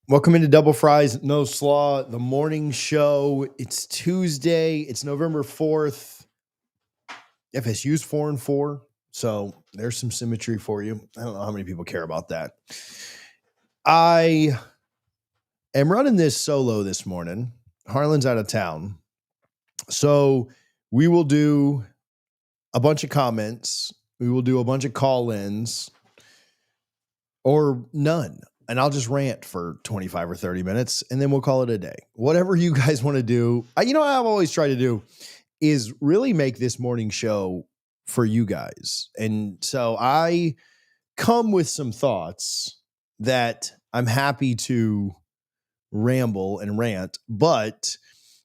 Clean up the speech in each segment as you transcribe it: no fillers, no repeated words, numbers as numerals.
Welcome into Double Fries No Slaw, the morning show. It's Tuesday. It's November 4th. FSU's 4-4. So there's some symmetry for you. I don't know how many people care about that. I am running this solo this morning. Harlan's out of town. So we will do a bunch of comments. We will do a bunch of call-ins or none. And I'll just rant for 25 or 30 minutes, and then we'll call it a day. Whatever you guys want to do. What I've always tried to do is really make this morning show for you guys. And so I come with some thoughts that I'm happy to ramble and rant, but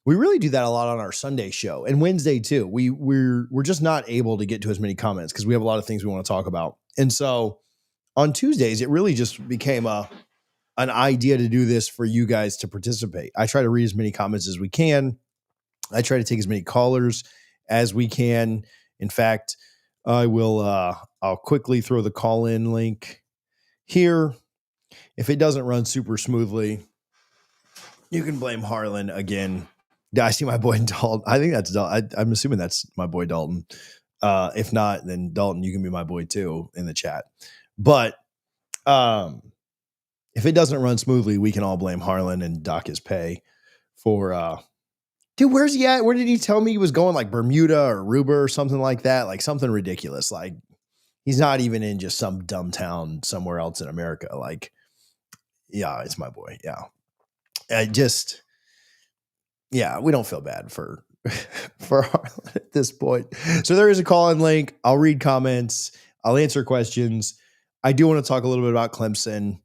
we really do that a lot on our Sunday show and Wednesday too. We're just not able to get to as many comments because we have a lot of things we want to talk about. And so on Tuesdays, it really just became an idea to do this for you guys to participate. I try to read as many comments as we can. I try to take as many callers as we can. In fact, I'll quickly throw the call-in link here. If it doesn't run super smoothly, you can blame Harlan again. I see my boy Dalton. I think that's Dalton. I'm assuming that's my boy Dalton. If not, then Dalton, you can be my boy too in the chat. But if it doesn't run smoothly, we can all blame Harlan and dock his pay for dude, where's he at? Where did he tell me he was going? Like Bermuda or Aruba or something like that? Like something ridiculous. Like he's not even in just some dumb town somewhere else in America. Like, yeah, it's my boy. Yeah. We don't feel bad for Harlan at this point. So there is a call-in link. I'll read comments. I'll answer questions. I do want to talk a little bit about Clemson.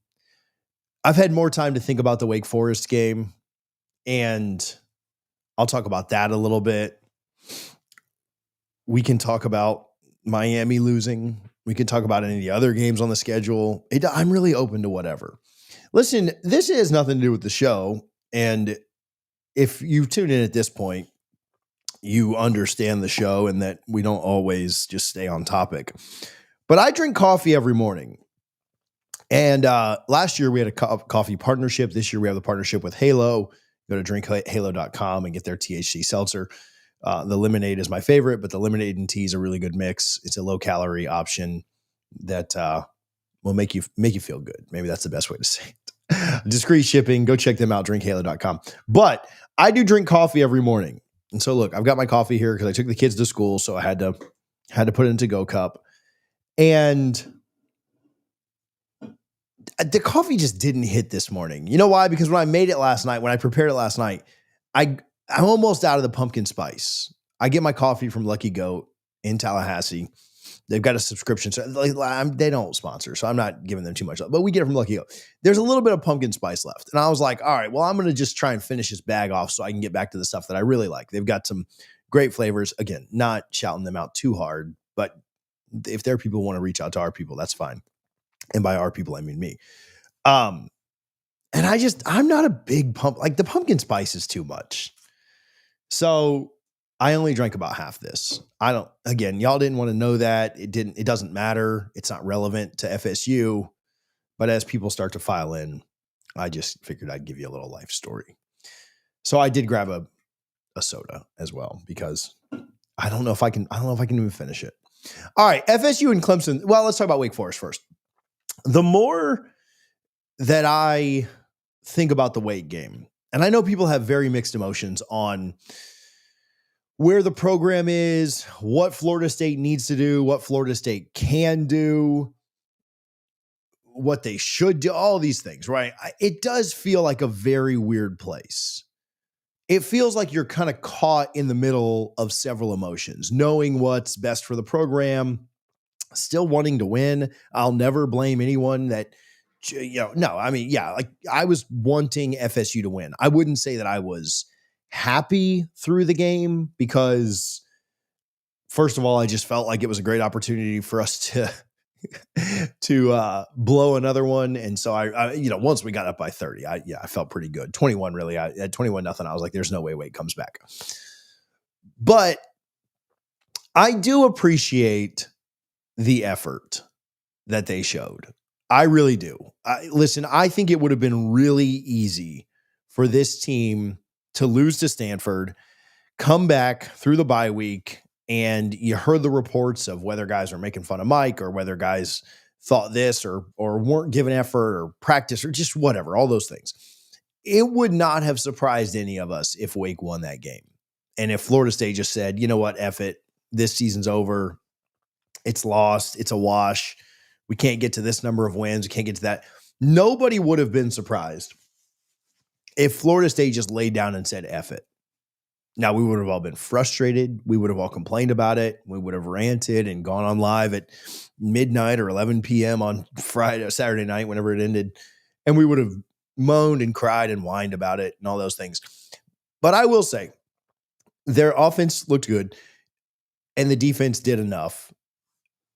I've had more time to think about the Wake Forest game, and I'll talk about that a little bit. We can talk about Miami losing. We can talk about any of the other games on the schedule. I'm really open to whatever. Listen, this has nothing to do with the show, and if you've tuned in at this point, you understand the show and that we don't always just stay on topic. But I drink coffee every morning. And last year we had a coffee partnership. This year we have the partnership with Halo. Go to drinkhalo.com and get their THC seltzer. The lemonade is my favorite, but the lemonade and tea is a really good mix. It's a low calorie option that will make you feel good. Maybe that's the best way to say it. Discreet shipping. Go check them out, drinkhalo.com. But I do drink coffee every morning. And so look, I've got my coffee here because I took the kids to school, so I had to put it into go cup. And the coffee just didn't hit this morning. You know why? Because when I made it last night, when I prepared it last night, I'm almost out of the pumpkin spice. I get my coffee from Lucky Goat in Tallahassee. They've got a subscription. So they don't sponsor, so I'm not giving them too much. But we get it from Lucky Goat. There's a little bit of pumpkin spice left. And I was like, all right, well, I'm going to just try and finish this bag off so I can get back to the stuff that I really like. They've got some great flavors. Again, not shouting them out too hard, but if their people want to reach out to our people, that's fine. And by our people, I mean me. And I'm not a big the pumpkin spice is too much. So I only drank about half this. Y'all didn't want to know that. It doesn't matter. It's not relevant to FSU. But as people start to file in, I just figured I'd give you a little life story. So I did grab a soda as well, because I don't know if I can even finish it. All right. FSU and Clemson. Well, let's talk about Wake Forest first. The more that I think about the Wake game, and I know people have very mixed emotions on where the program is, what Florida State needs to do, what Florida State can do, what they should do, all these things, right? It does feel like a very weird place. It feels like you're kind of caught in the middle of several emotions, knowing what's best for the program, still wanting to win. I'll never blame anyone that, I was wanting FSU to win. I wouldn't say that I was happy through the game because, first of all, I just felt like it was a great opportunity for us to blow another one. And so I once we got up by 30, I felt pretty good. 21, really. At 21-0, I was like, there's no way Wake comes back. But I do appreciate the effort that they showed. I really do. Listen, I think it would have been really easy for this team to lose to Stanford, come back through the bye week, and you heard the reports of whether guys are making fun of Mike or whether guys thought this or weren't giving effort or practice or just whatever, all those things. It would not have surprised any of us if Wake won that game. And if Florida State just said, you know what, F it, this season's over. It's lost. It's a wash. We can't get to this number of wins. We can't get to that. Nobody would have been surprised if Florida State just laid down and said, F it. Now, we would have all been frustrated. We would have all complained about it. We would have ranted and gone on live at midnight or 11 p.m. on Friday or Saturday night, whenever it ended. And we would have moaned and cried and whined about it and all those things. But I will say, their offense looked good and the defense did enough.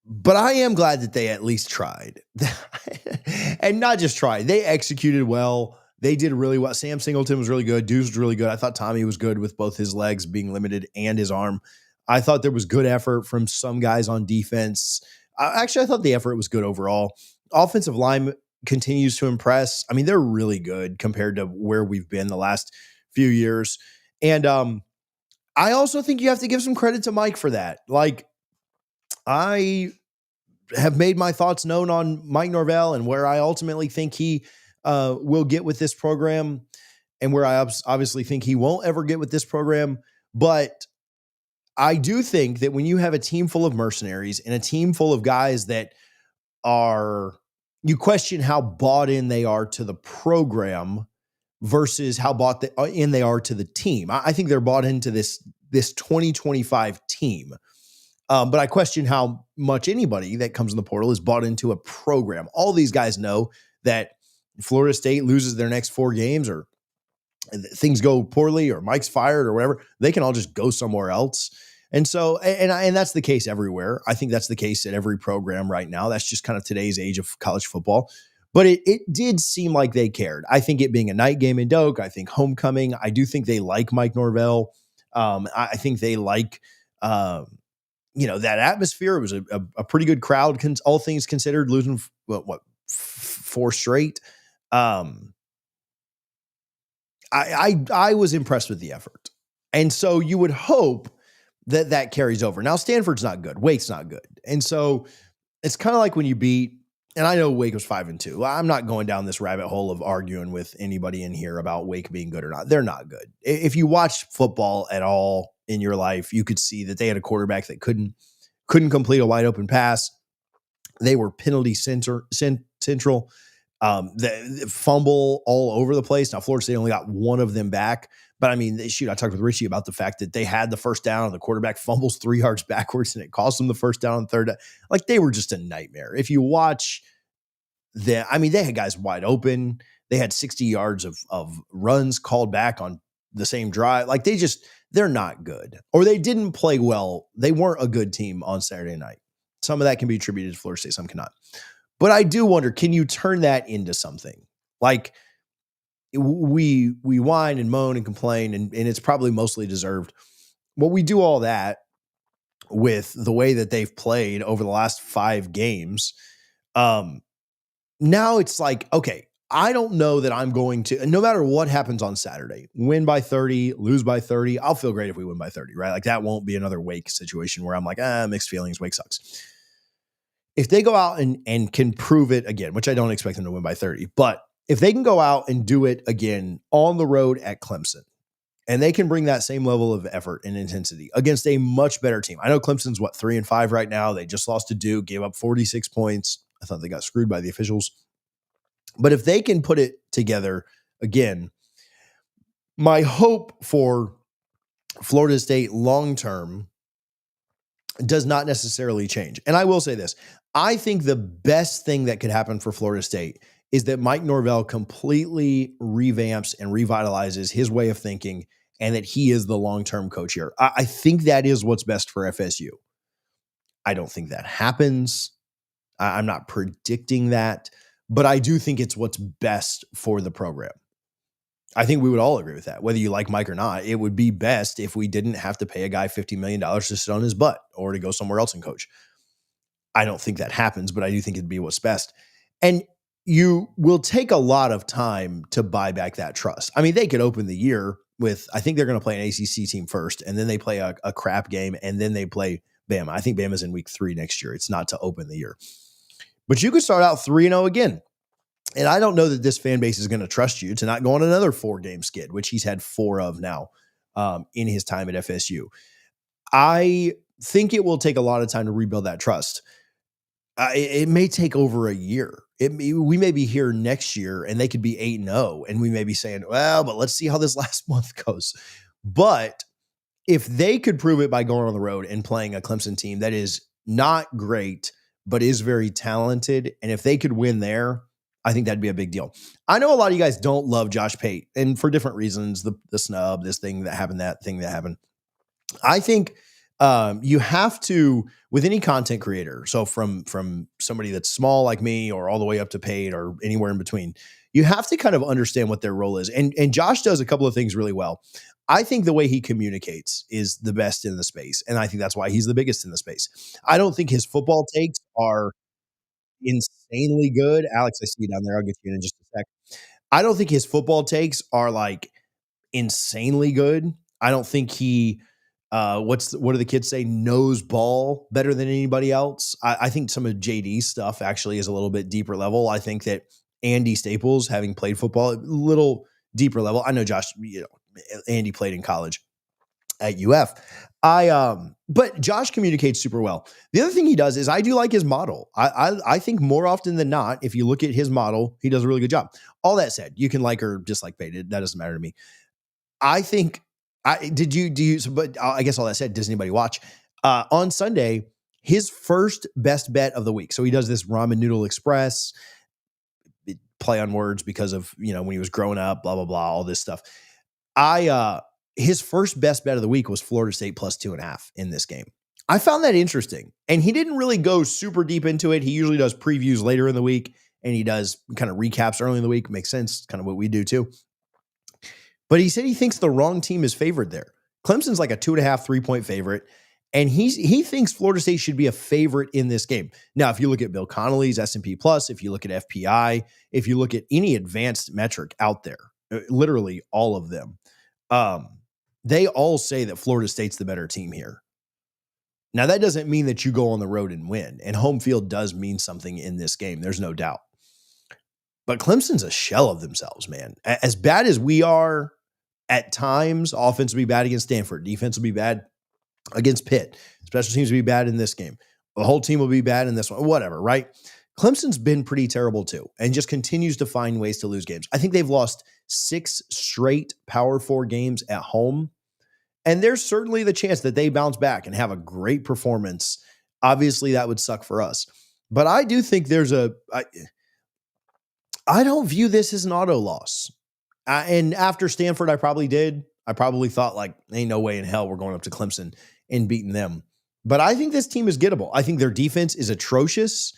But I am glad that they at least tried. And not just tried. They executed well. They did really well. Sam Singleton was really good. Deuce was really good. I thought Tommy was good with both his legs being limited and his arm. I thought there was good effort from some guys on defense. Actually, I thought the effort was good overall. Offensive line continues to impress. I mean, they're really good compared to where we've been the last few years. And I also think you have to give some credit to Mike for that. Like, I have made my thoughts known on Mike Norvell and where I ultimately think he will get with this program and where I obviously think he won't ever get with this program. But I do think that when you have a team full of mercenaries and a team full of guys that you question how bought in they are to the program versus how bought in they are to the team. I think they're bought into this 2025 team. But I question how much anybody that comes in the portal is bought into a program. All these guys know that Florida State loses their next 4 games or things go poorly or Mike's fired or whatever, they can all just go somewhere else. And so, and that's the case everywhere. I think that's the case at every program right now. That's just kind of today's age of college football. But it did seem like they cared. I think it being a night game in Doak, I think homecoming, I do think they like Mike Norvell. I think they like, that atmosphere. It was a pretty good crowd, all things considered, losing, 4 straight. I was impressed with the effort. And so you would hope that carries over. Now, Stanford's not good. Wake's not good. And so it's kind of like when you beat, and I know Wake was 5-2. I'm not going down this rabbit hole of arguing with anybody in here about Wake being good or not. They're not good. If you watch football at all in your life, you could see that they had a quarterback that couldn't complete a wide open pass. They were penalty central. The fumble all over the place. Now, Florida State only got one of them back. But I mean, shoot, I talked with Richie about the fact that they had the first down and the quarterback fumbles 3 yards backwards and it cost them the first down and third down. Like, they were just a nightmare. If you watch they had guys wide open. They had 60 yards of runs called back on the same drive. Like, they're not good. Or they didn't play well. They weren't a good team on Saturday night. Some of that can be attributed to Florida State, some cannot. But I do wonder, can you turn that into something? Like, we whine and moan and complain, and it's probably mostly deserved. Well, we do all that with the way that they've played over the last 5 games. Now it's like, okay, I don't know that I'm going to, no matter what happens on Saturday, win by 30, lose by 30, I'll feel great if we win by 30, right? Like, that won't be another Wake situation where I'm like, mixed feelings, Wake sucks. If they go out and can prove it again, which I don't expect them to win by 30, but if they can go out and do it again on the road at Clemson, and they can bring that same level of effort and intensity against a much better team. I know Clemson's 3-5 right now. They just lost to Duke, gave up 46 points. I thought they got screwed by the officials. But if they can put it together again, my hope for Florida State long-term does not necessarily change. And I will say this. I think the best thing that could happen for Florida State is that Mike Norvell completely revamps and revitalizes his way of thinking and that he is the long-term coach here. I think that is what's best for FSU. I don't think that happens. I'm not predicting that, but I do think it's what's best for the program. I think we would all agree with that. Whether you like Mike or not, it would be best if we didn't have to pay a guy $50 million to sit on his butt or to go somewhere else and coach. I don't think that happens, but I do think it'd be what's best. And you will take a lot of time to buy back that trust. I mean, they could open the year with, I think they're going to play an ACC team first, and then they play a crap game, and then they play Bama. I think Bama's in week 3 next year. It's not to open the year. But you could start out 3-0 again. And I don't know that this fan base is going to trust you to not go on another 4-game skid, which he's had 4 of now in his time at FSU. I think it will take a lot of time to rebuild that trust. It may take over a year. We may be here next year and they could be 8-0, and we may be saying, well, but let's see how this last month goes. But if they could prove it by going on the road and playing a Clemson team that is not great, but is very talented, and if they could win there, I think that'd be a big deal. I know a lot of you guys don't love Josh Pate, and for different reasons, the snub, this thing that happened, that thing that happened. I think you have to, with any content creator, so from somebody that's small like me or all the way up to paid or anywhere in between, you have to kind of understand what their role is. And Josh does a couple of things really well. I think the way he communicates is the best in the space, and I think that's why he's the biggest in the space. I don't think his football takes are insanely good. Alex, I see you down there. I'll get you in just a sec. I don't think his football takes are like insanely good. I don't think he what do the kids say? Knows ball better than anybody else. I think some of JD's stuff actually is a little bit deeper level. I think that Andy Staples, having played football, a little deeper level. I know Josh, Andy played in college at UF. But Josh communicates super well. The other thing he does is I do like his model. I think more often than not, if you look at his model, he does a really good job. All that said, you can like or dislike Pate. That doesn't matter to me. I think but I guess all that said, does anybody watch? On Sunday, his first best bet of the week. So he does this ramen noodle express, play on words because of, when he was growing up, blah, blah, blah, all this stuff. His first best bet of the week was Florida State plus 2.5 in this game. I found that interesting. And he didn't really go super deep into it. He usually does previews later in the week, and he does kind of recaps early in the week. Makes sense. Kind of what we do too. But he said he thinks the wrong team is favored there. Clemson's like a 2.5, 3-point favorite. And he thinks Florida State should be a favorite in this game. Now, if you look at Bill Connolly's S&P Plus, if you look at FPI, if you look at any advanced metric out there, literally all of them, they all say that Florida State's the better team here. Now, that doesn't mean that you go on the road and win. And home field does mean something in this game. There's no doubt. But Clemson's a shell of themselves, man. As bad as we are at times, offense will be bad against Stanford. Defense will be bad against Pitt. Special teams will be bad in this game. The whole team will be bad in this one. Whatever, right? Clemson's been pretty terrible too and just continues to find ways to lose games. I think they've lost 6 straight Power 4 games at home. And there's certainly the chance that they bounce back and have a great performance. Obviously, that would suck for us. But I do think I don't view this as an auto loss. And after Stanford, I probably did. I probably thought like, ain't no way in hell we're going up to Clemson and beating them. But I think this team is gettable. I think their defense is atrocious,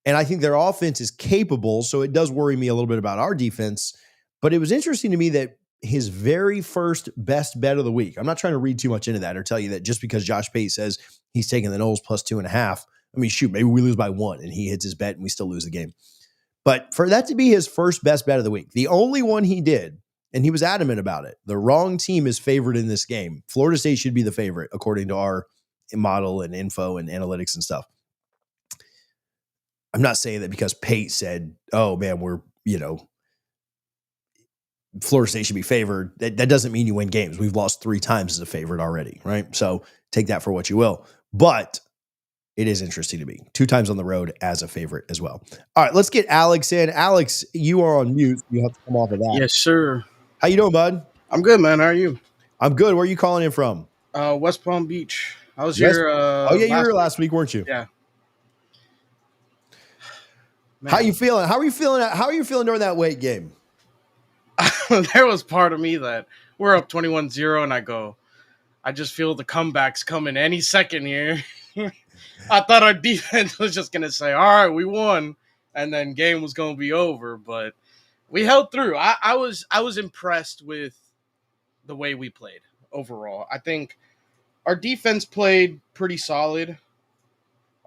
and I think their offense is capable. So it does worry me a little bit about our defense. But it was interesting to me that his very first best bet of the week, I'm not trying to read too much into that or tell you that just because Josh Pate says he's taking the Noles plus 2.5, I mean, shoot, maybe we lose by 1 and he hits his bet and we still lose the game. But for that to be his first best bet of the week, the only one he did, and he was adamant about it, the wrong team is favored in this game. Florida State should be the favorite, according to our model and info and analytics and stuff. I'm not saying that because Pate said, oh, man, Florida State should be favored. That doesn't mean you win games. We've lost 3 times as a favorite already, right? So take that for what you will. But it is interesting to me. 2 times on the road as a favorite as well. All right, let's get Alex in. Alex, you are on mute. You have to come off of that. Yes, sir. How you doing, bud? I'm good, man. How are you? I'm good. Where are you calling in from? West Palm Beach. I was here. You were here last week, weren't you? Yeah. Man. How you feeling? How are you feeling? How are you feeling during that weight game? There was part of me that we're up 21-0, and I just feel the comebacks coming any second here. I thought our defense was just going to say, all right, we won, and then game was going to be over. But we held through. I was impressed with the way we played overall. I think our defense played pretty solid.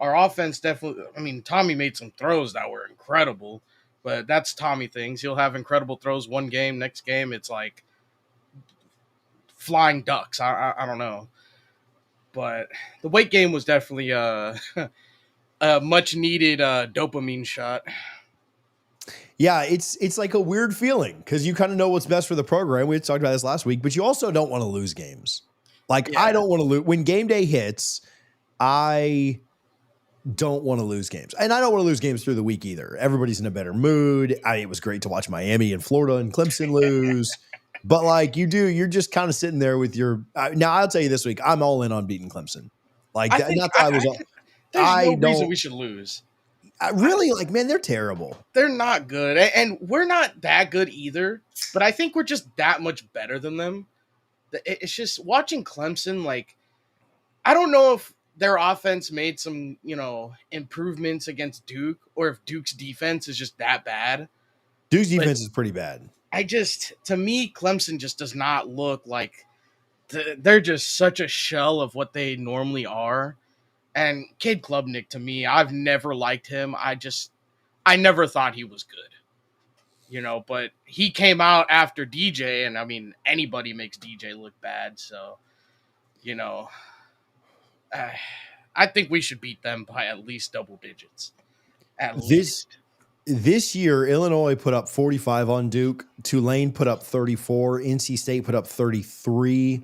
our offense definitely. I mean, Tommy made some throws that were incredible, but that's Tommy things. He'll have incredible throws one game, next game it's like flying ducks. I don't know, but the weight game was definitely a much needed dopamine shot. Yeah, it's like a weird feeling because you kind of know what's best for the program. We talked about this last week, but you also don't want to lose games. Like I Yeah, don't want to lose when game day hits. I don't want to lose games, and I don't want to lose games through the week either. Everybody's in a better mood. It was great to watch Miami and Florida and Clemson lose, but like you're just kind of sitting there with your. Now I'll tell you this week, I'm all in on beating Clemson. Like I think not that I was. there's I no reason don't. we should lose. I I, really like, man, they're terrible. they're not good, and we're not that good either. But I think we're just that much better than them. It's just watching Clemson. Like I don't know if their offense made some improvements against Duke, or if Duke's defense is just that bad. Duke's But defense is pretty bad. to me, Clemson just does not look like they're just such a shell of what they normally are. And Cade Klubnik, to me, I've never liked him. I never thought he was good, but he came out after DJ, and I mean, anybody makes DJ look bad. So, you know, uh, I think we should beat them by at least double digits. At This least. this year, Illinois put up 45 on Duke. Tulane put up 34. NC State put up 33.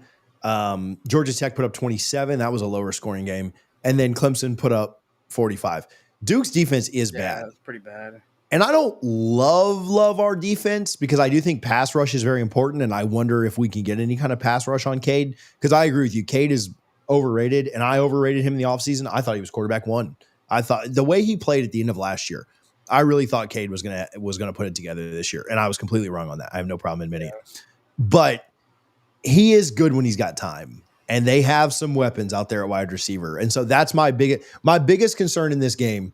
Georgia Tech put up 27. That was a lower scoring game. And then Clemson put up 45. Duke's defense is Yeah, bad. it's pretty bad. And I don't love our defense because I do think pass rush is very important. And I wonder if we can get any kind of pass rush on Cade. Because I agree with you. Cade is overrated, and I overrated him in the offseason. I thought he was quarterback one. I thought the way he played at the end of last year, I really thought Cade was gonna put it together this year. And I was completely wrong on that. I have no problem admitting it. But he is good when he's got time. And they have some weapons out there at wide receiver. And so that's my biggest concern in this game,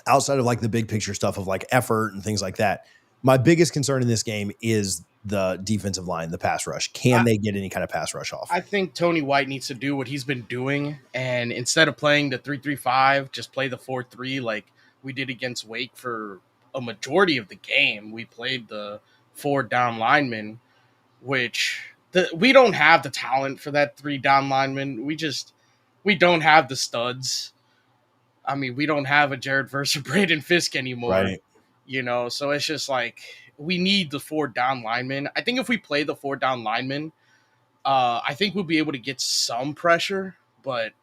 outside of like the big picture stuff of like effort and things like that. My biggest concern in this game is the defensive line, the pass rush. Can they get any kind of pass rush off? I think Tony White needs to do what he's been doing, and instead of playing the 3-3-5, just play the 4-3 like we did against Wake for a majority of the game. We played the 4 down linemen, which we don't have the talent for that 3 down linemen. We don't have the studs. I mean, we don't have a Jared Verse or Braden Fisk anymore. Right. So it's just like we need the 4 down linemen. I think if we play the 4 down linemen, I think we'll be able to get some pressure, but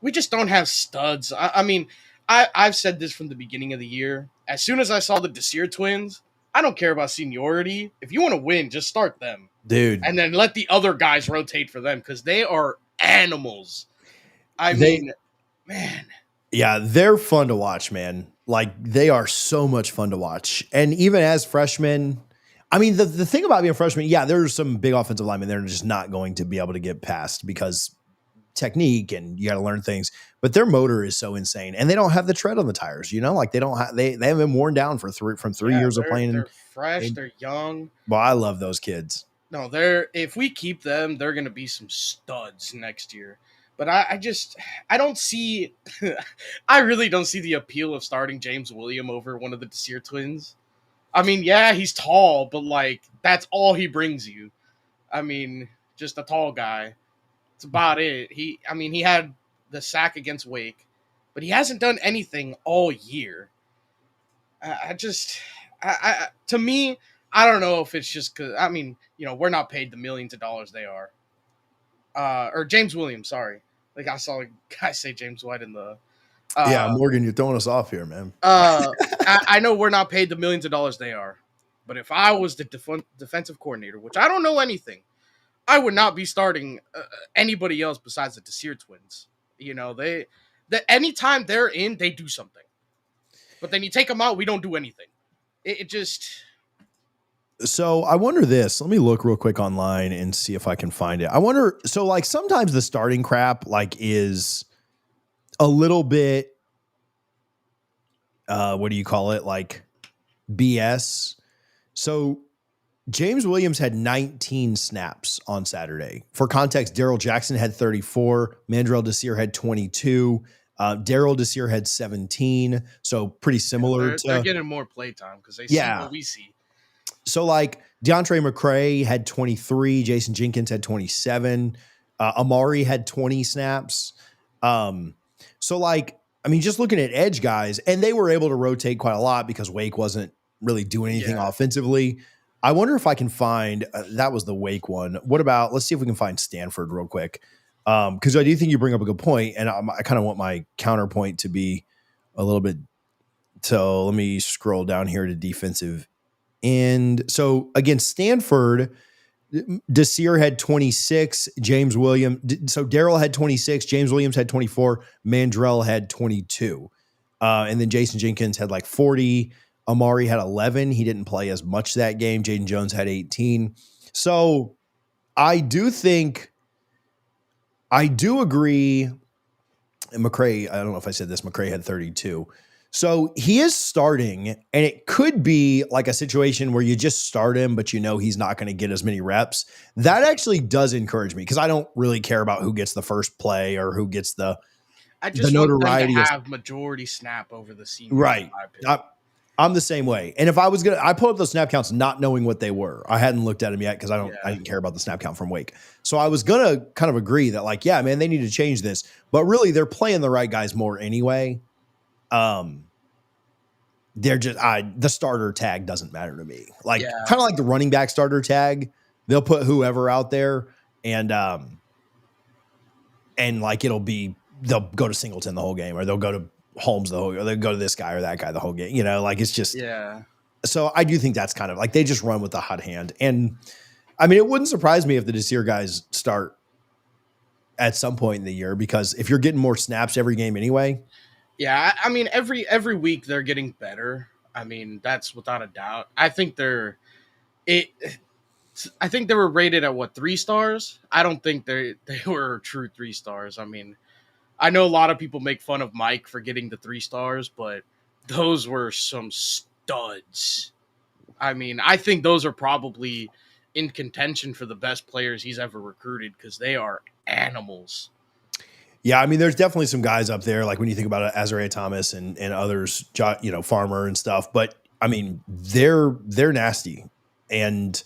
we just don't have studs. I mean, I've said this from the beginning of the year. As soon as I saw the Desir twins, I don't care about seniority. If you want to win, just start them. Dude. And then let the other guys rotate for them because they are animals. I mean, man. Yeah, they're fun to watch, man. Like they are so much fun to watch. And even as freshmen, I mean, the thing about being a freshman, yeah, there's some big offensive linemen they're just not going to be able to get past because technique and you got to learn things. But their motor is so insane, and they don't have the tread on the tires. Like they don't have they haven't been worn down from 3 years of playing. They're fresh. They're young. Well, I love those kids. No, if we keep them, they're going to be some studs next year. But I don't see, I really don't see the appeal of starting James William over one of the Desir twins. I mean, yeah, he's tall, but like that's all he brings you. I mean, just a tall guy. That's about it. He had the sack against Wake, but he hasn't done anything all year. To me, I don't know if it's just because we're not paid the millions of dollars they are. Or James Williams, sorry. Like I saw a guy say James White in the. Yeah, Morgan, you're throwing us off here, man. I know we're not paid the millions of dollars they are, but if I was the defensive coordinator, which I don't know anything, I would not be starting anybody else besides the Desir twins. Anytime they're in, they do something, but then you take them out, we don't do anything. It just. So I wonder this. Let me look real quick online and see if I can find it. I wonder. So like sometimes the starting crap like is a little bit. What do you call it? Like BS. So James Williams had 19 snaps on Saturday. For context, Daryl Jackson had 34. Mandrell Desir had 22. Daryl Desir had 17, so pretty similar They're to getting more playtime because they see yeah. what we see. So like DeAndre McCray had 23, Jason Jenkins had 27, Amari had 20 snaps. So like, I mean, just looking at edge guys, and they were able to rotate quite a lot because Wake wasn't really doing anything offensively. I wonder if I can find that was the Wake one. What about, let's see if we can find Stanford real quick. Because I do think you bring up a good point, and I kind of want my counterpoint to be a little bit. So let me scroll down here to defensive end. So against Stanford, Desir had 26, James Williams. So Daryl had 26, James Williams had 24, Mandrell had 22. And then Jason Jenkins had like 40. Amari had 11. He didn't play as much that game. Jaden Jones had 18. So I do agree. And McCray, I don't know if I said this, McCray had 32. So he is starting, and it could be like a situation where you just start him, but you know he's not going to get as many reps. That actually does encourage me because I don't really care about who gets the first play or who gets the notoriety. Want them to have majority snap over the senior. Right. I'm the same way. And if I was I pulled up those snap counts not knowing what they were. I hadn't looked at them yet because I didn't care about the snap count from Wake. So I was going to kind of agree that like, yeah, man, they need to change this. But really, they're playing the right guys more anyway. They're just the starter tag doesn't matter to me. Like kind of like the running back starter tag, they'll put whoever out there and like they'll go to Singleton the whole game, or they'll go to Holmes or they'll go to this guy or that guy the whole game. You know, like it's just So I do think that's kind of like they just run with the hot hand. And I mean, it wouldn't surprise me if the Desir guys start at some point in the year, because if you're getting more snaps every game anyway. Yeah, I mean, every week they're getting better. I mean, that's without a doubt. I think they were rated at 3 stars. I don't think they were true 3 stars. I mean, I know a lot of people make fun of Mike for getting the 3 stars, but those were some studs. I mean, I think those are probably in contention for the best players he's ever recruited because they are animals. Yeah, I mean, there's definitely some guys up there, like when you think about it, Azariah Thomas and others, you know, Farmer and stuff. But I mean, they're nasty, and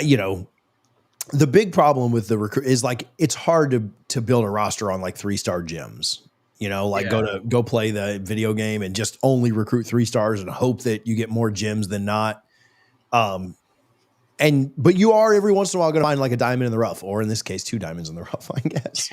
you know, the big problem with the recruit is like it's hard to build a roster on like 3-star gyms. You know, like go play the video game and just only recruit 3 stars and hope that you get more gyms than not. But you are every once in a while going to find like a diamond in the rough, or in this case, 2 diamonds in the rough, I guess.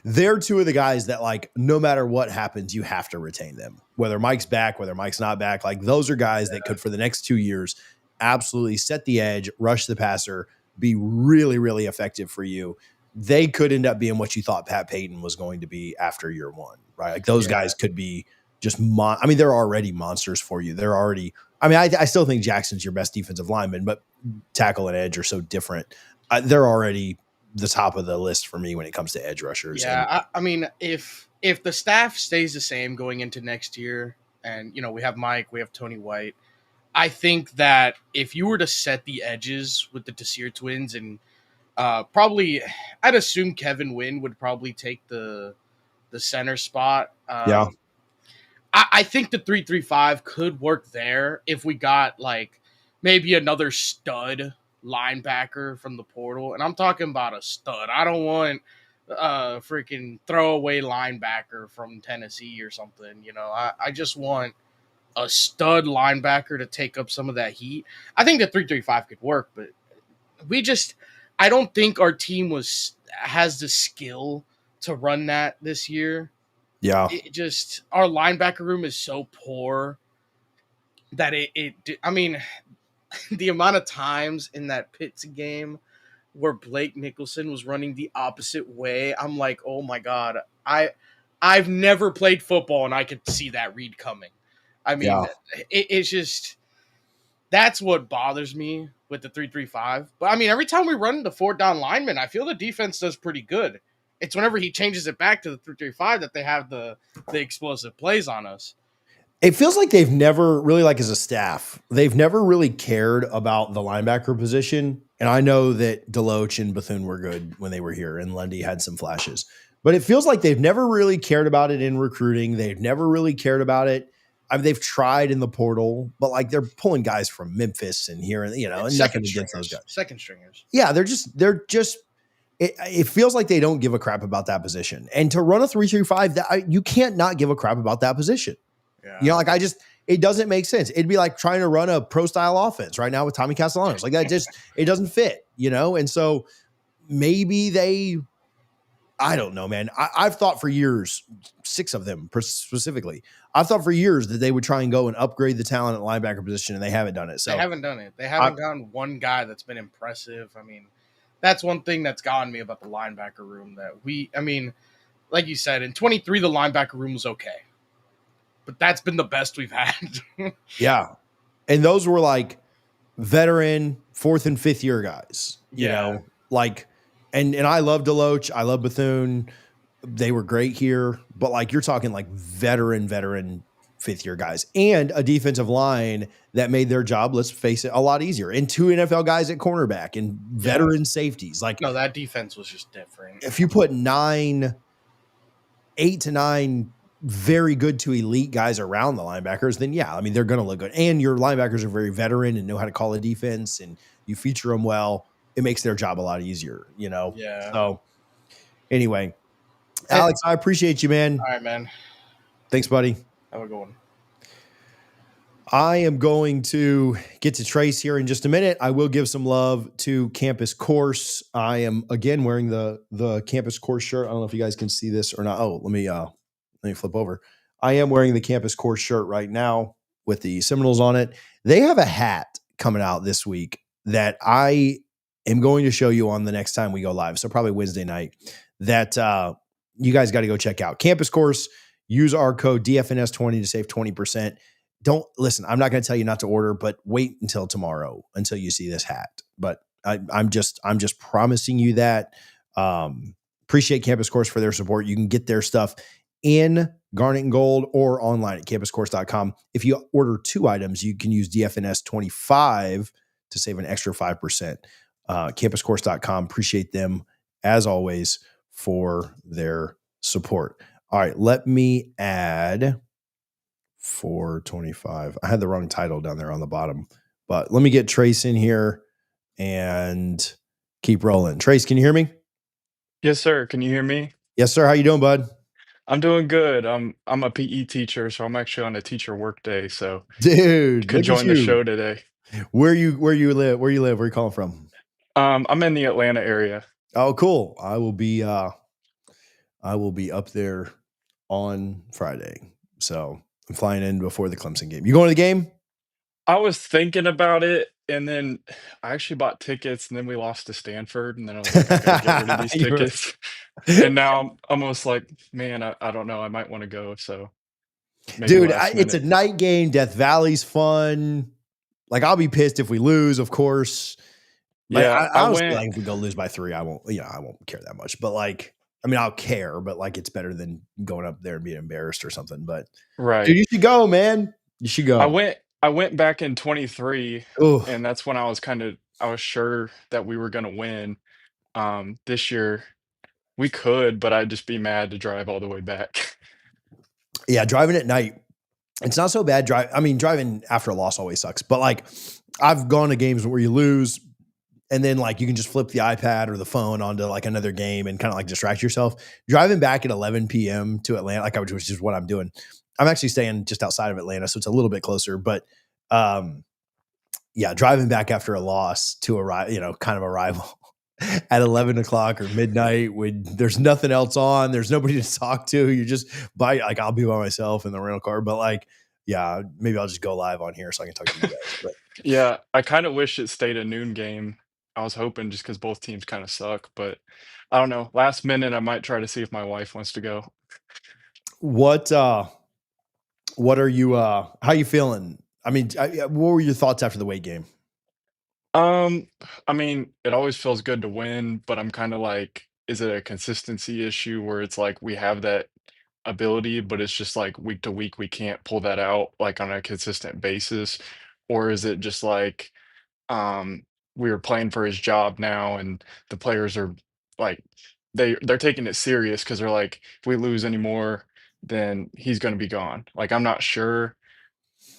They're 2 of the guys that like, no matter what happens, you have to retain them, whether Mike's back, whether Mike's not back. Like those are guys that could, for the next 2 years, absolutely set the edge, rush the passer, be really, really effective for you. They could end up being what you thought Pat Payton was going to be after year 1, right? Like those guys could be just, I mean, they're already monsters for you. They're already, I mean, I still think Jackson's your best defensive lineman, but tackle and edge are so different. They're already the top of the list for me when it comes to edge rushers. Yeah, I mean, if the staff stays the same going into next year, and you know we have Mike, we have Tony White, I think that if you were to set the edges with the Desir twins, and probably, I'd assume Kevin Wynn would probably take the center spot. I think the 3-3-5 could work there if we got like maybe another stud linebacker from the portal. And I'm talking about a stud. I don't want a freaking throwaway linebacker from Tennessee or something. You know, I just want a stud linebacker to take up some of that heat. I think the 3-3-5 could work, but I don't think our team has the skill to run that this year. Yeah. Our linebacker room is so poor that I mean, the amount of times in that Pitts game where Blake Nicholson was running the opposite way, I'm like, oh my God, I've never played football and I could see that read coming. I mean, it's just, that's what bothers me with the 3-3-5. But I mean, every time we run the 4 down lineman, I feel the defense does pretty good. It's whenever he changes it back to the 3-3-5 that they have the explosive plays on us. It feels like they've never really, like as a staff, they've never really cared about the linebacker position. And I know that Deloach and Bethune were good when they were here, and Lundy had some flashes. But it feels like they've never really cared about it in recruiting. They've never really cared about it. I mean, they've tried in the portal, but like they're pulling guys from Memphis and here, and and nothing Second against those stringers. guys. Second stringers. Yeah, they're just. It feels like they don't give a crap about that position. And to run a 3-3-5, you can't not give a crap about that position. Yeah. Like it doesn't make sense. It'd be like trying to run a pro style offense right now with Tommy Castellanos. Like that it doesn't fit, And so maybe I don't know, man. I've thought for years, 6 of them specifically, I've thought for years that they would try and go and upgrade the talent at linebacker position, and they haven't done it. So They haven't done it. They haven't gotten one guy that's been impressive. I mean, that's one thing that's gotten me about the linebacker room like you said, in 23, the linebacker room was okay. But that's been the best we've had. yeah. And those were like veteran 4th and 5th year guys, like, and I love Deloach. I love Bethune. They were great here, but like you're talking like veteran 5th year guys and a defensive line that made their job, let's face it, a lot easier. And 2 NFL guys at cornerback and veteran safeties. Like, no, that defense was just different. if you put 8 to 9 very good to elite guys around the linebackers, then yeah, I mean, they're going to look good. And your linebackers are very veteran and know how to call a defense, and you feature them well. It makes their job a lot easier, Yeah. So anyway, Alex, I appreciate you, man. All right, man. Thanks, buddy. Have a good one. I am going to get to Trace here in just a minute. I will give some love to Campus Course. I am again wearing the Campus Course shirt. I don't know if you guys can see this or not. Oh, let me flip over. I am wearing the Campus Course shirt right now with the Seminoles on it. They have a hat coming out this week that I am going to show you on the next time we go live. So probably Wednesday night that you guys got to go check out. Campus Course, use our code DFNS20 to save 20%. Don't listen. I'm not going to tell you not to order, but wait until tomorrow until you see this hat. But I'm just promising you that. Appreciate Campus Course for their support. You can get their stuff in Garnet and Gold or online at campuscourse.com. If you order 2 items, you can use DFNS 25 to save an extra 5%. Campuscourse.com. Appreciate them as always for their support. All right, let me add 425. I had the wrong title down there on the bottom, but let me get Trace in here and keep rolling. Trace, can you hear me? Yes, sir. Can you hear me? Yes, sir. How you doing, bud? I'm doing good. I'm a PE teacher, so I'm actually on a teacher work day, so Dude, could look at join the you. show today. Where you live? Where you calling from? I'm in the Atlanta area. Oh, cool. I will be up there on Friday. So I'm flying in before the Clemson game. You going to the game? I was thinking about it, and then I actually bought tickets, and then we lost to Stanford, and then I was like, I gotta get rid of these You were- tickets. And now I'm almost like, man, I don't know. I might want to go. So maybe Dude, last it's a minute. night game. Death Valley's fun. Like, I'll be pissed if we lose, of course. Like, Yeah, I I honestly, went. like, if we go lose by 3, I won't care that much. But like, I mean, I'll care, but like, it's better than going up there and being embarrassed or something. But dude, Right. you should go, man. You should go. I went back in 23, Ooh. and that's when I was sure that we were gonna win. This year we could, but I'd just be mad to drive all the way back. Yeah, driving at night, it's not so bad. Driving after a loss always sucks. But like, I've gone to games where you lose, and then like you can just flip the iPad or the phone onto like another game and kind of like distract yourself. Driving back at 11 p.m. to Atlanta, which is what I'm doing. I'm actually staying just outside of Atlanta, so it's a little bit closer. But yeah, driving back after a loss to arrive, kind of a rival at 11 o'clock or midnight when there's nothing else on, there's nobody to talk to. You're just I'll be by myself in the rental car, but like, yeah, maybe I'll just go live on here so I can talk to you guys. But Yeah, I kind of wish it stayed a noon game. I was hoping just because both teams kind of suck, but I don't know. Last minute, I might try to see if my wife wants to go. what are you, how you feeling? I mean, what were your thoughts after the Wade game? I mean, it always feels good to win, but I'm kind of like, is it a consistency issue where it's like we have that ability, but it's just like week to week we can't pull that out like on a consistent basis? Or is it just like we are playing for his job now and the players are like they're taking it serious because 'cause they're like, "If we lose anymore, then he's gonna be gone." Like, I'm not sure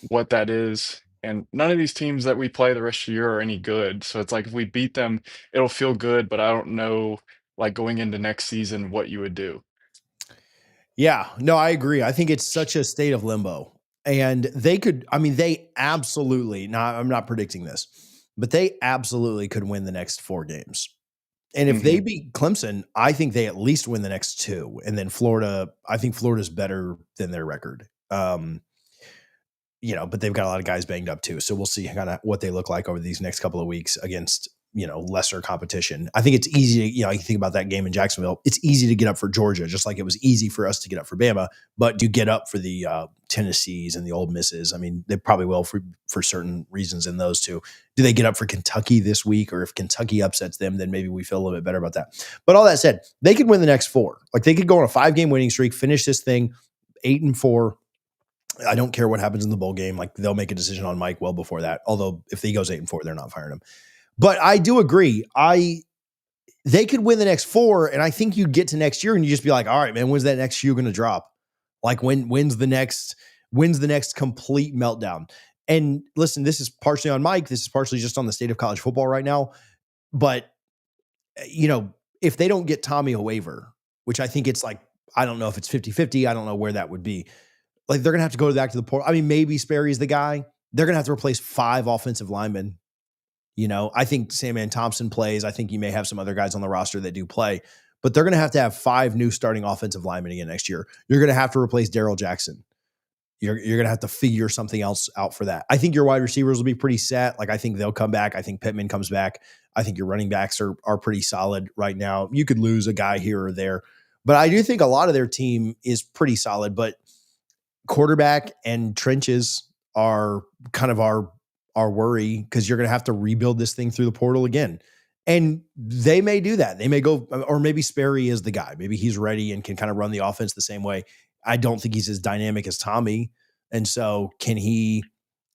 what that is, and none of these teams that we play the rest of the year are any good, so it's like if we beat them, it'll feel good, but I don't know, like, going into next season, what you would do. Yeah, no, I agree. I think it's such a state of limbo. And they could, I mean, they absolutely, now I'm not predicting this, but they absolutely could win the next 4 games. And if they Mhm. beat Clemson, I think they at least win the next two. And then Florida, I think Florida's better than their record. But they've got a lot of guys banged up too. So we'll see kind of what they look like over these next couple of weeks against, lesser competition. I think it's easy to, you think about that game in Jacksonville. It's easy to get up for Georgia, just like it was easy for us to get up for Bama. But do you get up for the Tennessees and the Ole Misses? I mean, they probably will for certain reasons in those two. Do they get up for Kentucky this week? Or if Kentucky upsets them, then maybe we feel a little bit better about that. But all that said, they could win the next 4. Like they could go on a 5-game winning streak, finish this thing 8-4. I don't care what happens in the bowl game. Like they'll make a decision on Mike well before that. Although if he goes 8-4, they're not firing him. But I do agree. They could win the next 4, and I think you get to next year and you just be like, all right, man, when's that next shoe going to drop? Like when's the next complete meltdown? And listen, this is partially on Mike. This is partially just on the state of college football right now. But if they don't get Tommy a waiver, which I think it's like, I don't know if it's 50-50. I don't know where that would be. Like they're gonna have to go back to the portal. I mean, maybe Sperry's the guy. They're gonna have to replace 5 offensive linemen. I think Samman Thompson plays. I think you may have some other guys on the roster that do play, but they're gonna have 5 new starting offensive linemen again next year. You're gonna have to replace Darrell Jackson. You're gonna have to figure something else out for that. I think your wide receivers will be pretty set. Like I think they'll come back. I think Pittman comes back. I think your running backs are pretty solid right now. You could lose a guy here or there, but I do think a lot of their team is pretty solid. But quarterback and trenches are kind of our worry because you're going to have to rebuild this thing through the portal again. And they may do that. They may go, or maybe Sperry is the guy. Maybe he's ready and can kind of run the offense the same way. I don't think he's as dynamic as Tommy. And so can he,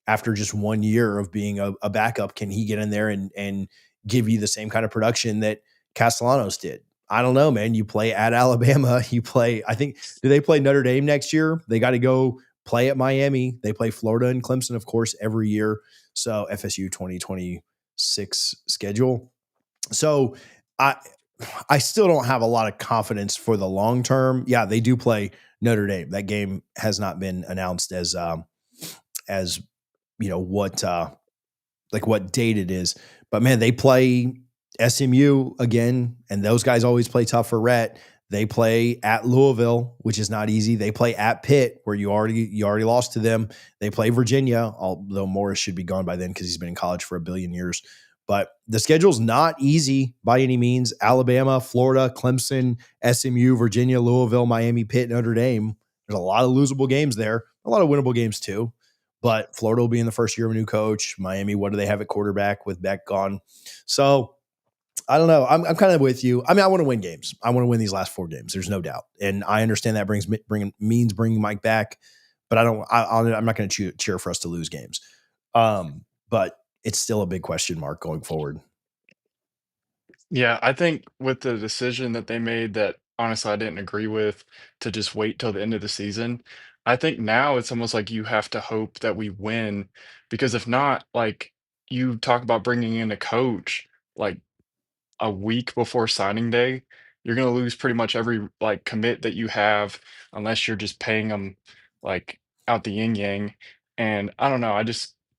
after just 1 year of being a backup, can he get in there and give you the same kind of production that Castellanos did? I don't know, man. You play at Alabama. You play, I think, do they play Notre Dame next year? They got to go play at Miami. They play Florida and Clemson, of course, every year. So FSU 2026 schedule. So I I still don't have a lot of confidence for the long term. Yeah, they do play Notre Dame. That game has not been announced as what like what date it is. But man, they play SMU again, and those guys always play tough for Rhett. They play at Louisville, which is not easy. They play at Pitt, where you already lost to them. They play Virginia, although Morris should be gone by then because he's been in college for a billion years. But the schedule's not easy by any means. Alabama, Florida, Clemson, SMU, Virginia, Louisville, Miami, Pitt, Notre Dame. There's a lot of losable games there, a lot of winnable games too. But Florida will be in the first year of a new coach. Miami, what do they have at quarterback with Beck gone? So I don't know. I'm kind of with you. I mean, I want to win games. I want to win these last 4 games. There's no doubt, and I understand that means bringing Mike back. But I'm not going to cheer for us to lose games. But it's still a big question mark going forward. Yeah, I think with the decision that they made that honestly I didn't agree with to just wait till the end of the season, I think now it's almost like you have to hope that we win because if not, like you talk about bringing in a coach like a week before signing day, you're going to lose pretty much every like commit that you have unless you're just paying them like out the yin yang. And I don't know,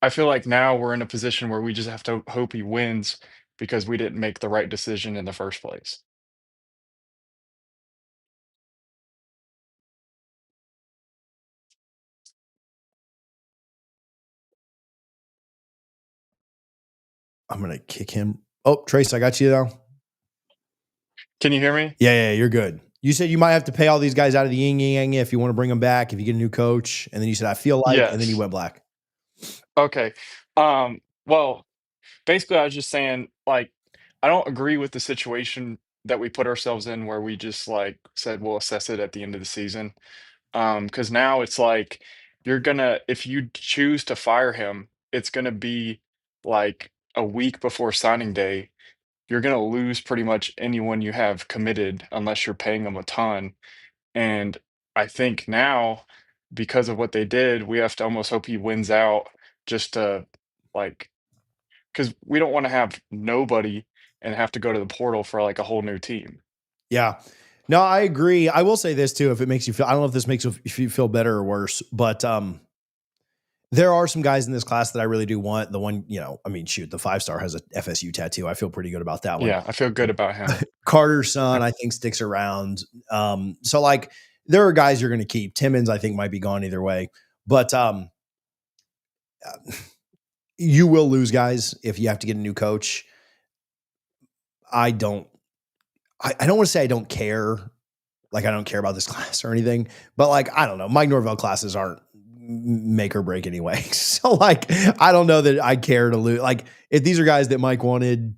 I feel like now we're in a position where we just have to hope he wins because we didn't make the right decision in the first place. I'm gonna kick him. Oh, Trace, I got you now. Can you hear me? Yeah, you're good. You said you might have to pay all these guys out of the yin yang if you want to bring them back, if you get a new coach. And then you said, I feel like, and then you Yes. went black. Okay. Well, basically I was just saying like I don't agree with the situation that we put ourselves in where we just like said we'll assess it at the end of the season. Because now it's like you're gonna if you choose to fire him, it's gonna be like a week before signing day, you're gonna lose pretty much anyone you have committed unless you're paying them a ton. And I think now, because of what they did, we have to almost hope he wins out just to like, because we don't want to have nobody and have to go to the portal for like a whole new team. Yeah. No, I agree. I will say this too, if it makes you feel, I don't know if this makes you feel better or worse, but there are some guys in this class that I really do want. The one, I mean, shoot, the 5-star has a FSU tattoo. I feel pretty good about that one. Yeah, I feel good about him. Carter's son, I think, sticks around. So like there are guys you're going to keep. Timmons, I think, might be gone either way. But you will lose guys if you have to get a new coach. I don't want to say I don't care. Like I don't care about this class or anything, but like, I don't know. Mike Norvell classes aren't make or break anyway. So like, I don't know that I care to lose. Like if these are guys that Mike wanted,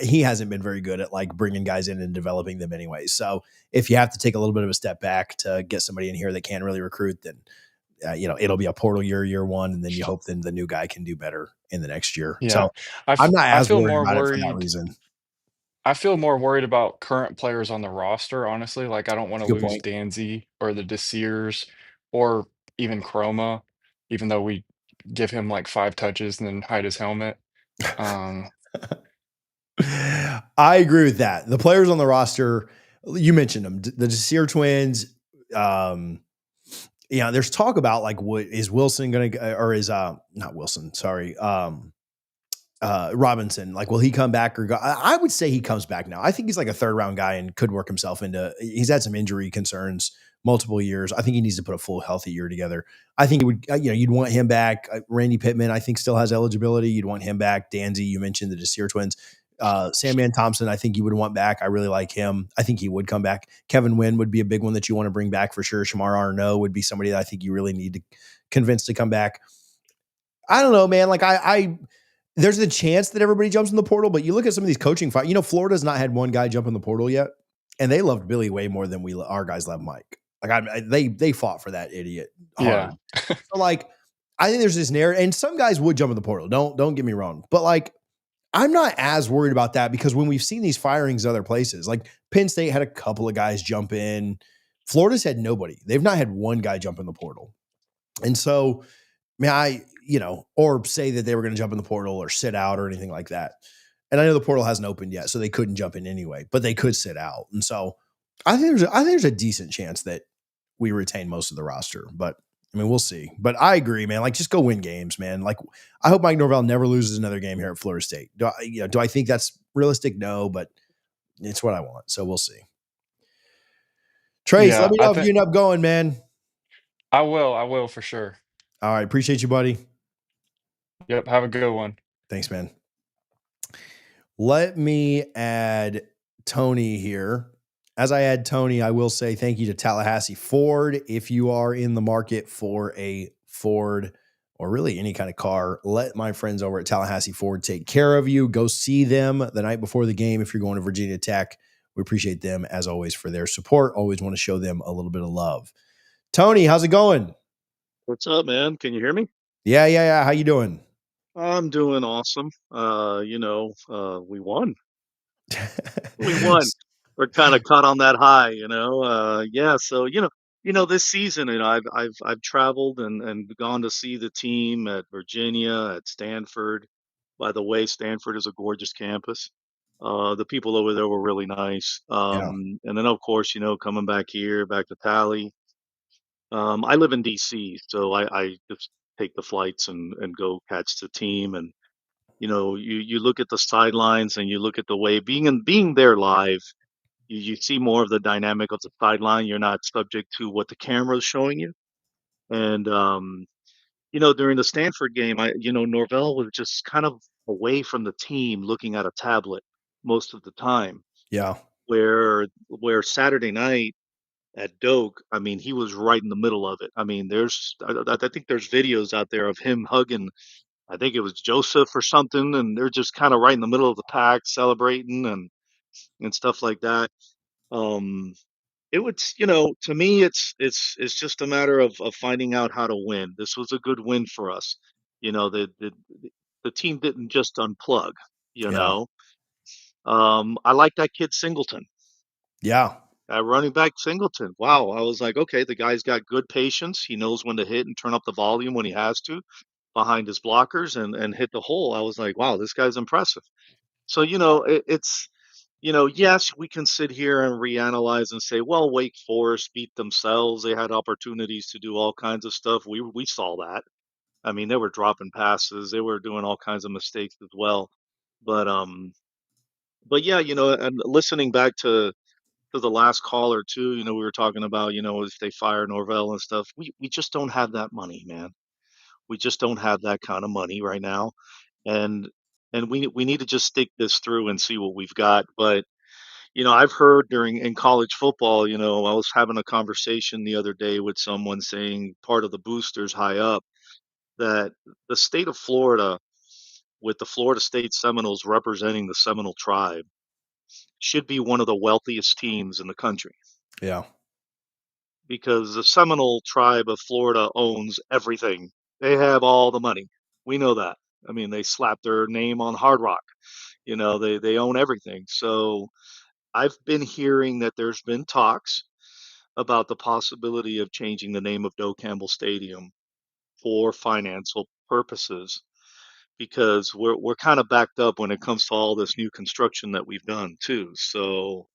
he hasn't been very good at like bringing guys in and developing them anyway. So if you have to take a little bit of a step back to get somebody in here that can really recruit, then it'll be a portal year one, and then you hope then the new guy can do better in the next year. Yeah, So I'm not I as feel worried more about it for that worried. reason. I feel more worried about current players on the roster, honestly. Like, I don't want to Good lose point. Danzy or the Desirs or even Chroma, even though we give him like 5 touches and then hide his helmet. Um, I agree with that. The players on the roster, you mentioned them, the Desir twins. Um, there's talk about like, what is Wilson going to, or is not Wilson, sorry, Robinson, like, will he come back or go? I would say he comes back now. I think he's like a 3rd round guy and could work himself into. He's had some injury concerns multiple years. I think he needs to put a full healthy year together. I think it would, you'd want him back. Randy Pittman, I think, still has eligibility. You'd want him back. Danzy, you mentioned the Desir twins. Sandman Thompson, I think you would want back. I really like him. I think he would come back. Kevin Wynn would be a big one that you want to bring back for sure. Shamar Arnaud would be somebody that I think you really need to convince to come back. I don't know, man. Like I there's a chance that everybody jumps in the portal, but you look at some of these coaching fights. Florida's not had one guy jump in the portal yet, and they loved Billy way more than our guys love Mike. Like they fought for that idiot hard. yeah, So like, I think there's this narrative, and some guys would jump in the portal. Don't get me wrong, but like, I'm not as worried about that because when we've seen these firings other places, like Penn State had a couple of guys jump in. Florida's had nobody. They've not had one guy jump in the portal, and so or say that they were going to jump in the portal or sit out or anything like that. And I know the portal hasn't opened yet, so they couldn't jump in anyway, but they could sit out. And so I think there's a decent chance that we retain most of the roster, but I mean, we'll see. But I agree, man. Like, just go win games, man. Like, I hope Mike Norvell never loses another game here at Florida State. Do I think that's realistic? No, but it's what I want. So we'll see. Trace, let yeah. me I know if you think end up going, man. I will. I will for sure. All right. Appreciate you, buddy. Yep. Have a good one. Thanks, man. Let me add Tony here. As I add Tony, I will say thank you to Tallahassee Ford. If you are in the market for a Ford or really any kind of car, let my friends over at Tallahassee Ford take care of you. Go see them the night before the game if you're going to Virginia Tech. We appreciate them, as always, for their support. Always want to show them a little bit of love. Tony, how's it going? What's up, man? Can you hear me? Yeah. How you doing? I'm doing awesome. We won. We won. We're kind of caught on that high, yeah, so this season, I've traveled and gone to see the team at Virginia, at Stanford. By the way, Stanford is a gorgeous campus. The people over there were really nice. Yeah. And then of course, coming back here, back to Tally. I live in DC, so I just take the flights and go catch the team. And you look at the sidelines and you look at the way being there live, you see more of the dynamic of the sideline. You're not subject to what the camera is showing you. And during the Stanford game, Norvell was just kind of away from the team, looking at a tablet most of the time. Yeah. Where Saturday night at Doak, I mean, he was right in the middle of it. I mean, I think there's videos out there of him hugging, I think it was Joseph or something, and they're just kind of right in the middle of the pack celebrating and stuff like that. Um, it would, to me, it's just a matter of finding out how to win. This was a good win for us. The team didn't just unplug, you Yeah. know. I like that kid Singleton. Yeah. Running back Singleton. Wow. I was like, okay, the guy's got good patience. He knows when to hit and turn up the volume when he has to behind his blockers and hit the hole. I was like, wow, this guy's impressive. So, it's, yes, we can sit here and reanalyze and say, well, Wake Forest beat themselves. They had opportunities to do all kinds of stuff. We saw that. I mean, they were dropping passes. They were doing all kinds of mistakes as well. But yeah, and listening back to the last caller too, we were talking about, if they fire Norvell and stuff, we just don't have that money, man. We just don't have that kind of money right now, and we need to just stick this through and see what we've got. But I've heard during in college football, I was having a conversation the other day with someone saying part of the boosters high up that the state of Florida, with the Florida State Seminoles representing the Seminole tribe, should be one of the wealthiest teams in the country Yeah. because the Seminole tribe of Florida owns everything. They have all the money. We know that. I mean, they slap their name on Hard Rock. They own everything. So I've been hearing that there's been talks about the possibility of changing the name of Doe Campbell Stadium for financial purposes because we're kind of backed up when it comes to all this new construction that we've done too. So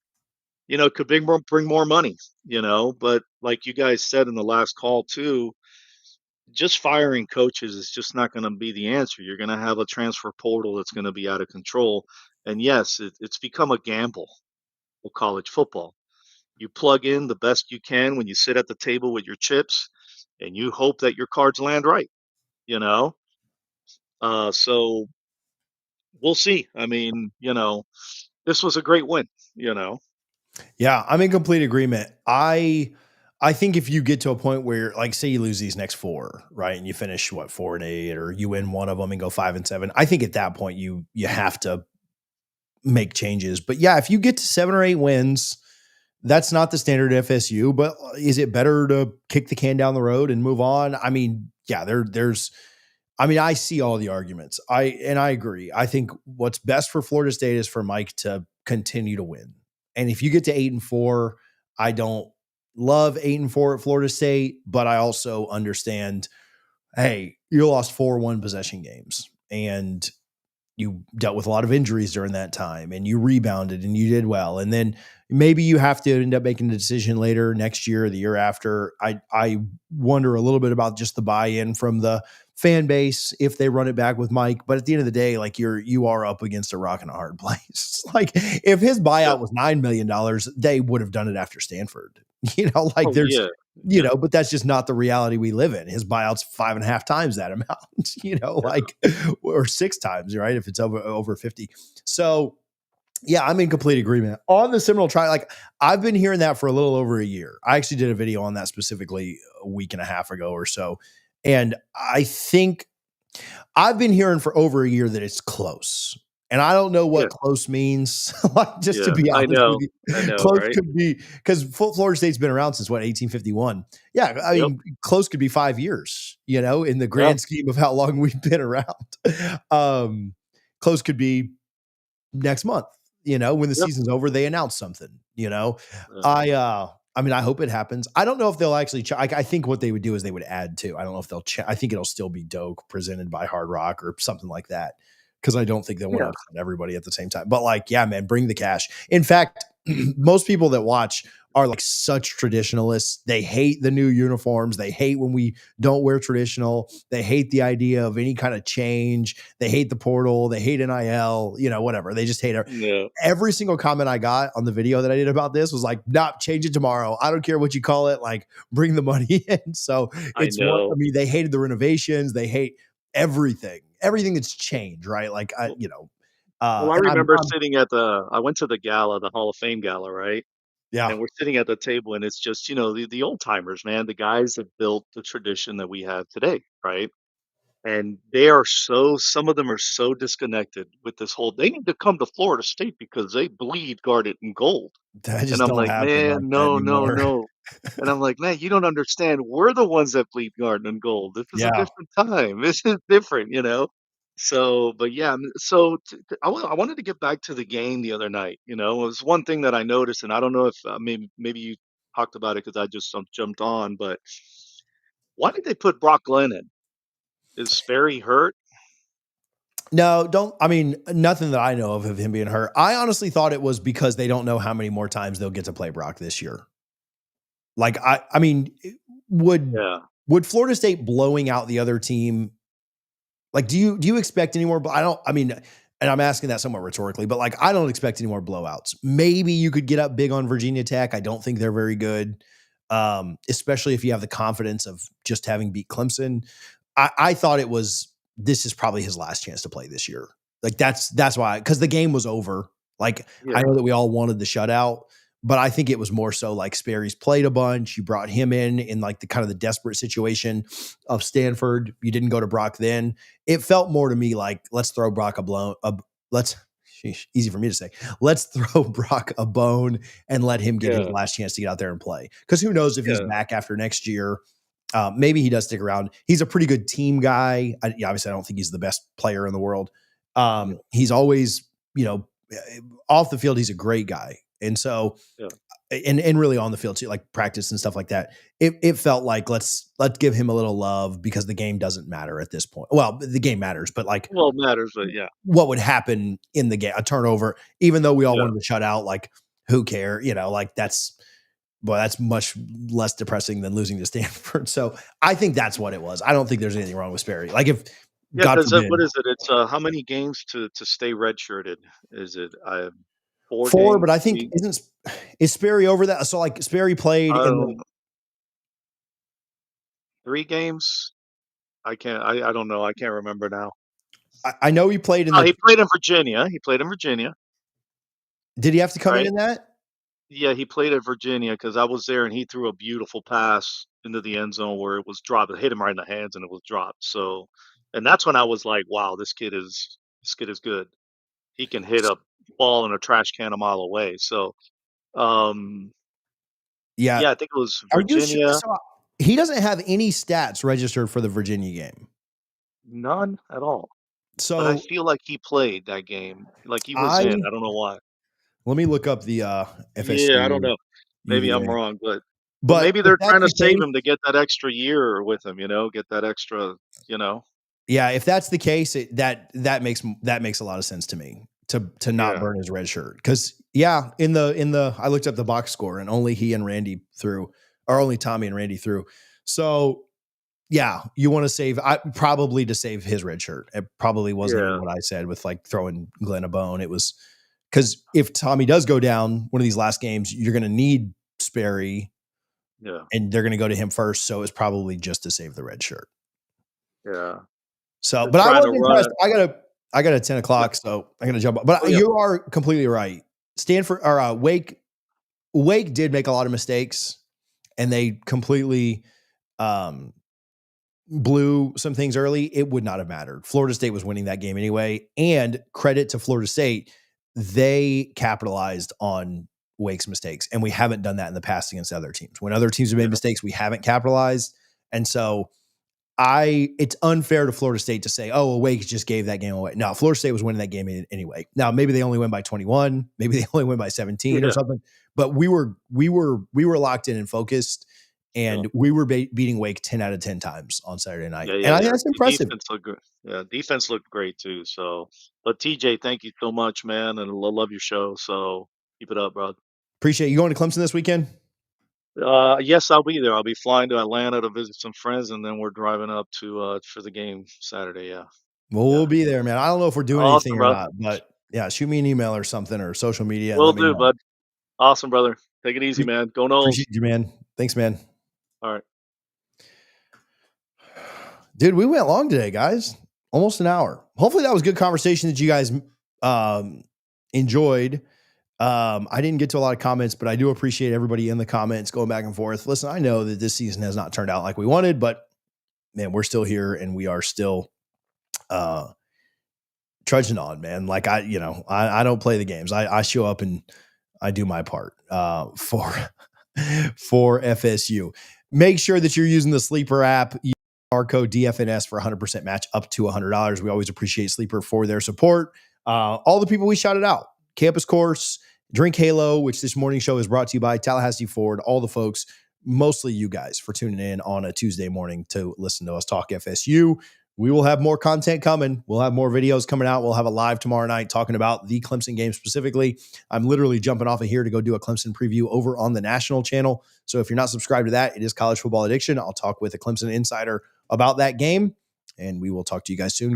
it could bring more money, but like you guys said in the last call too, just firing coaches is just not going to be the answer. You're going to have a transfer portal that's going to be out of control. And yes, it's become a gamble with college football. You plug in the best you can when you sit at the table with your chips and you hope that your cards land right, you know? So we'll see. I mean, this was a great win, you know? Yeah, I'm in complete agreement. I think if you get to a point where, like, say you lose these next four, right, and you finish 4-8, or you win one of them and go 5-7, I think at that point you have to make changes. But yeah, if you get to 7 or 8 wins, that's not the standard FSU. But is it better to kick the can down the road and move on? I mean, yeah, there's. I mean, I see all the arguments. I agree. I think what's best for Florida State is for Mike to continue to win. And if you get to 8-4, I don't love 8-4 at Florida State, but I also understand, hey, you lost 4 one-possession games and you dealt with a lot of injuries during that time and you rebounded and you did well. And then maybe you have to end up making a decision later next year or the year after. I wonder a little bit about just the buy-in from the fan base if they run it back with Mike. But at the end of the day, like you are up against a rock and a hard place. Like if his Yeah. buyout was $9 million, they would have done it after Stanford. Like Oh, there's, yeah. Yeah. but that's just not the reality we live in. His buyout's 5.5 times that amount, like, or 6 times, right? If it's over 50. So yeah, I'm in complete agreement on the Seminole trial. Like I've been hearing that for a little over a year. I actually did a video on that specifically a week and a half ago or so. And I think I've been hearing for over a year that it's close. And I don't know Yeah. what close means. Like, just to Yeah. be I honest with know. you, I know, close right? could be because Florida State's been around since 1851. Yeah, I Yep. mean, close could be 5 years. In the Yeah. grand scheme of how long we've been around. Close could be next month. When the Yep. season's over, they announce something. Uh, I mean, I hope it happens. I don't know if they'll actually. I think what they would do is they would add to. I don't know if they'll. I think it'll still be Doak presented by Hard Rock or something like that. Because I don't think they want to yeah. upset everybody at the same time. But like, yeah, man, bring the cash. In fact, most people that watch are like such traditionalists. They hate the new uniforms. They hate when we don't wear traditional. They hate the idea of any kind of change. They hate the portal. They hate NIL, whatever. They just hate it. Yeah. Every single comment I got on the video that I did about this was like, nah, change it tomorrow. I don't care what you call it. Like, bring the money in. So I know. they hated the renovations. They hate everything that's changed, right? Like, Well, I and remember sitting I went to the gala, the Hall of Fame gala, right? yeah, And we're sitting at the table, and it's just, the old timers, man, the guys that built the tradition that we have today, right? And some of them are so disconnected with this they need to come to Florida State because they bleed guarded in gold. that And just I'm don't like, happen like man, that no, no, anymore. no. And I'm like, man, you don't understand. We're the ones that bleed guarded in gold. This is a Yeah. different time. This is different, But yeah, I wanted to get back to the game the other night. You know, it was one thing that I noticed, and I don't know if maybe you talked about it because I just jumped on, but why did they put Brock Glenn in? Is Sperry hurt? No, don't. I mean, nothing that I know of him being hurt. I honestly thought it was because they don't know how many more times they'll get to play Brock this year. Like, I mean, would Yeah, would Florida State blowing out the other team? Like, do you expect any more? I don't. I mean, and I'm asking that somewhat rhetorically, but like, I don't expect any more blowouts. Maybe you could get up big on Virginia Tech. I don't think they're very good, especially if you have the confidence of just having beat Clemson. I thought it was this is probably his last chance to play this year. Like that's why, because the game was over. Like I yeah, know that we all wanted the shutout, but I think it was more so like Sperry's played a bunch. You brought him in like the kind of the desperate situation of Stanford. You didn't go to Brock then. It felt more to me like let's throw Brock a blown. Let's easy for me to say. Let's throw Brock a bone and let him get his yeah, last chance to get out there and play. Because who knows if he's yeah, back after next year. Maybe he does stick around. He's a pretty good team guy. Obviously, I don't think he's the best player in the world. yeah, He's always, off the field, he's a great guy. And so, yeah. and really on the field too, like practice and stuff like that. It felt like let's give him a little love because the game doesn't matter at this point. Well, the game matters, but like Well, it matters, but yeah, what would happen in the game, a turnover, even though we all yeah, wanted to shut out, like who care? Like that's much less depressing than losing to Stanford. So I think that's what it was. I don't think there's anything wrong with Sperry. Like if yeah. God Because forbid what is it? It's how many games to stay redshirted? Is it 4 games? but I think Three? is Sperry over that? So like Sperry played I in don't the. know. 3 games? I don't know. I can't remember now. I know he played in Oh, the. he played in Virginia. He played in Virginia, Did he have to come right? in that? Yeah, he played at Virginia because I was there and he threw a beautiful pass into the end zone where it was dropped. It hit him right in the hands and it was dropped. So, and that's when I was like, wow, this kid is good. He can hit a ball in a trash can a mile away. So, um, Yeah. yeah, I think it was Are you sure? Virginia. So he doesn't have any stats registered for the Virginia game. None at all. But I So feel like he played that game, like he was in. I I don't know why. let me look up the Yeah, I don't FSU know. Maybe I'm UVA. wrong, but But maybe if they're that's trying to the save case, him to get that extra year with him, get that extra, you know. yeah, if that's the case, that makes a lot of sense to me to not Yeah. burn his red shirt because yeah, in the I looked up the box score and only he and Randy threw, or only Tommy and Randy threw. So yeah, you want to save probably to save his red shirt. It probably wasn't even Yeah. what I said with like throwing Glenn a bone. It was because if Tommy does go down one of these last games, you're going to need Sperry Yeah. and they're going to go to him first. So it's probably just to save the red shirt. Yeah. So, They're but I trying was to run impressed. it. I got a 10 Yeah. o'clock, so I'm gonna jump up. Oh But yeah. you are completely right. Stanford or Wake did make a lot of mistakes, and they completely um, blew some things early. It would not have mattered. Florida State was winning that game anyway. And credit to Florida State, they capitalized on Wake's mistakes, and we haven't done that in the past against other teams. When other teams have made Yeah. mistakes, we haven't capitalized, and so it's unfair to Florida State to say, oh, Wake just gave that game away. No, Florida State was winning that game anyway. Now, maybe they only win by 21, maybe they only win by 17 or Yeah. something, but we were locked in and focused, Yeah. and we were beating Wake 10 out of 10 times on Saturday night. Yeah. And Yeah. I think Yeah. that's The impressive. defense looked good. Yeah. Defense looked great too. So, but TJ, thank you so much, man, and I love your show. So keep it up, bro. Appreciate you going to Clemson this weekend. Yes, I'll be there. I'll be flying to Atlanta to visit some friends, and then we're driving up to for the game Saturday. Yeah. Well, Yeah. we'll be there, man. I don't know if we're doing Awesome, anything or bro. not, but yeah, shoot me an email or something or social media and Will let me do, know. bud. Awesome, brother. Take it easy, man. Go Knowles. Appreciate you, man. Thanks, man. All right. Dude, we went long today, guys. Almost an hour. Hopefully that was good conversation that you guys enjoyed. I didn't get to a lot of comments, but I do appreciate everybody in the comments going back and forth. Listen, I know that this season has not turned out like we wanted, but man, we're still here and we are still trudging on, man. Like I don't play the games. I show up and I do my part for FSU. Make sure that you're using the Sleeper app. our code DFNS for 100% match up to $100. We always appreciate Sleeper for their support. All the people we shouted out, Campus Course, Drink Halo, which this morning show is brought to you by Tallahassee Ford, all the folks, mostly you guys, for tuning in on a Tuesday morning to listen to us talk FSU. We will have more content coming. We'll have more videos coming out. We'll have a live tomorrow night talking about the Clemson game specifically. I'm literally jumping off of here to go do a Clemson preview over on the national channel. So if you're not subscribed to that, it is College Football Addiction. I'll talk with a Clemson insider about that game, and we will talk to you guys soon.